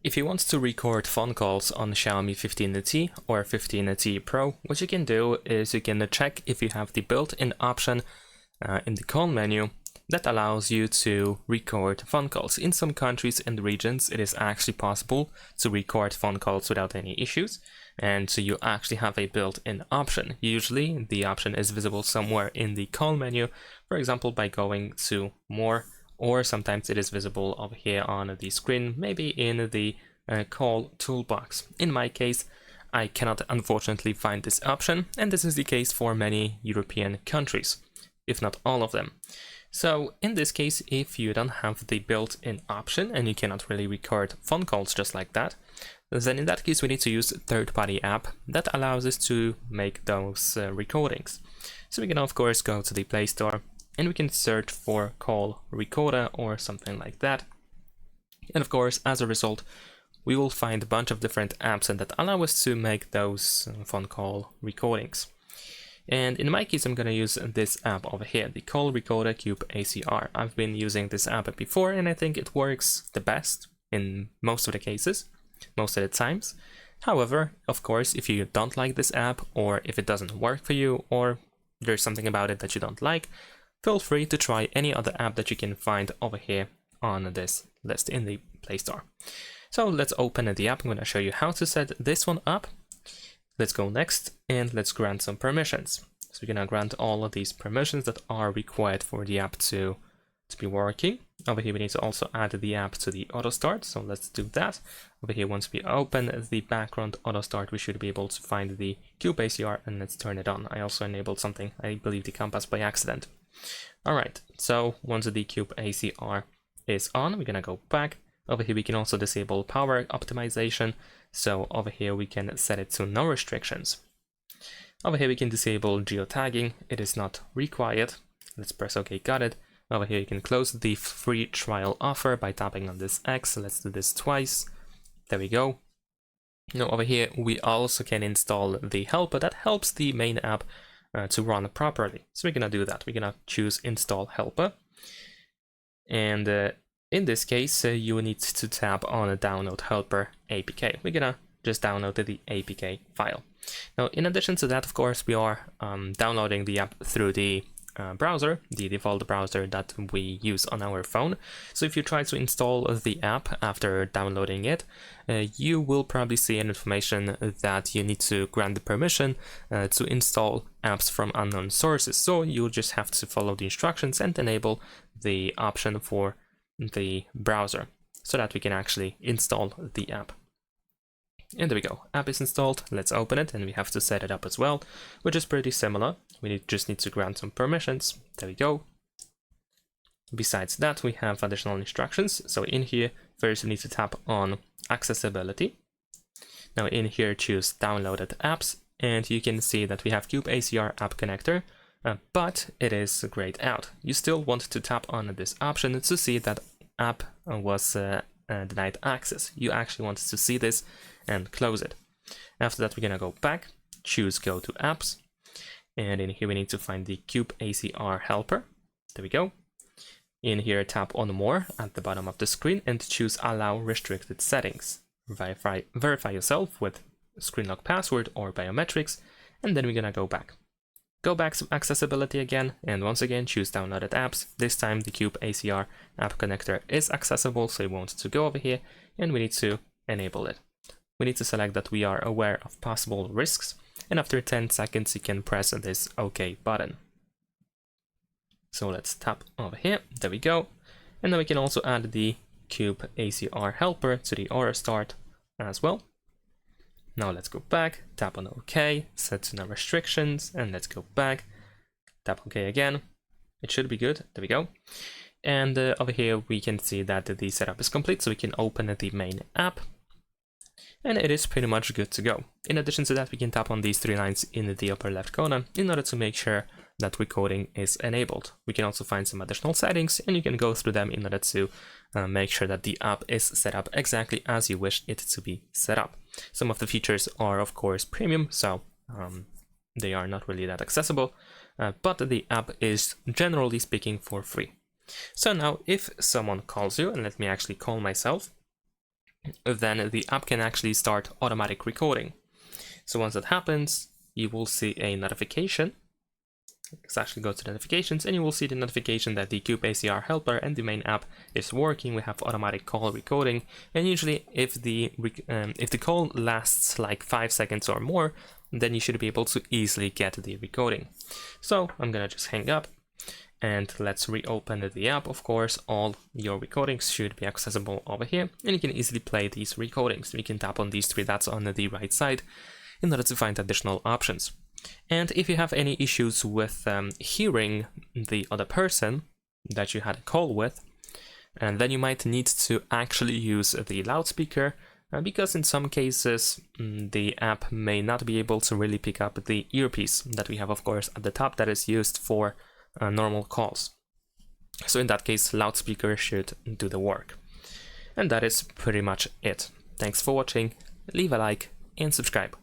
If you want to record phone calls on Xiaomi 15T or 15T Pro, what you can do is you can check if you have the built-in option in the call menu that allows you to record phone calls. In some countries and regions, it is actually possible to record phone calls without any issues, and so you actually have a built-in option. Usually, the option is visible somewhere in the call menu, for example, by going to More, or sometimes it is visible over here on the screen, maybe in the call toolbox. In my case, I cannot unfortunately find this option, and this is the case for many European countries, if not all of them. So in this case, if you don't have the built-in option and you cannot really record phone calls just like that, then in that case we need to use a third-party app that allows us to make those recordings. So we can of course go to the Play Store and we can search for Call Recorder or something like that. And of course, as a result, we will find a bunch of different apps that allow us to make those phone call recordings. And in my case, I'm going to use this app over here, the Call Recorder Cube ACR. I've been using this app before, and I think it works the best in most of the cases, most of the times. However, of course, if you don't like this app, or if it doesn't work for you, or there's something about it that you don't like, feel free to try any other app that you can find over here on this list in the Play Store. So let's open the app. I'm going to show you how to set this one up. Let's go next and let's grant some permissions. So we're going to grant all of these permissions that are required for the app to be working. Over here we need to also add the app to the auto start, so let's do that. Over here, once we open the background auto start, we should be able to find the Cube ACR and let's turn it on. I also enabled something, I believe the compass, by accident. Alright, so once the Cube ACR is on, we're going to go back. Over here we can also disable power optimization, so over here we can set it to no restrictions. Over here we can disable geotagging, it is not required. Let's press OK, got it. Over here you can close the free trial offer by tapping on this X. Let's do this twice. There we go. Now over here we also can install the helper that helps the main app to run properly. So we're gonna do that. We're gonna choose install helper, and in this case you need to tap on a download helper APK. We're gonna just download the APK file. Now in addition to that, of course, we are downloading the app through the browser, the default browser that we use on our phone. So if you try to install the app after downloading it, you will probably see an information that you need to grant the permission to install apps from unknown sources. So you just have to follow the instructions and enable the option for the browser so that we can actually install the app. And there we go, app is installed. Let's open it, and we have to set it up as well, which is pretty similar. We just need to grant some permissions. There we go. Besides that, we have additional instructions. So in here, first we need to tap on accessibility. Now in here, choose downloaded apps, and you can see that we have Cube ACR app connector, but it is grayed out. You still want to tap on this option to see that app was denied access. You actually want to see this and close it. After that, we're gonna go back, choose go to apps, and in here we need to find the Cube ACR helper. There we go. In here, tap on more at the bottom of the screen and choose allow restricted settings. Verify yourself with screen lock password or biometrics, and then we're gonna go back. Go back to accessibility again, and once again choose downloaded apps. This time the Cube ACR app connector is accessible, so we want to go over here and we need to enable it. We need to select that we are aware of possible risks, and after 10 seconds you can press this OK button. So let's tap over here, there we go. And then we can also add the Cube ACR helper to the auto start as well. Now let's go back, tap on OK, set to no restrictions, and let's go back, tap OK again. It should be good, there we go. And over here we can see that the setup is complete, so we can open the main app. And it is pretty much good to go. In addition to that, we can tap on these three lines in the upper left corner in order to make sure that recording is enabled. We can also find some additional settings, and you can go through them in order to make sure that the app is set up exactly as you wish it to be set up. Some of the features are of course premium, so they are not really that accessible, but the app is generally speaking for free. So now if someone calls you, and let me actually call myself, then the app can actually start automatic recording. So once that happens, you will see a notification. Let's actually go to notifications, and you will see the notification that the Cube ACR helper and the main app is working. We have automatic call recording, and usually if the call lasts like 5 seconds or more, then you should be able to easily get the recording. So I'm gonna just hang up, and let's reopen the app. Of course, all your recordings should be accessible over here, and you can easily play these recordings. You can tap on these 3 dots on the right side in order to find additional options. And if you have any issues with hearing the other person that you had a call with, and then you might need to actually use the loudspeaker, because in some cases the app may not be able to really pick up the earpiece that we have, of course, at the top that is used for normal calls. So in that case, loudspeaker should do the work. And that is pretty much it. Thanks for watching, leave a like and subscribe.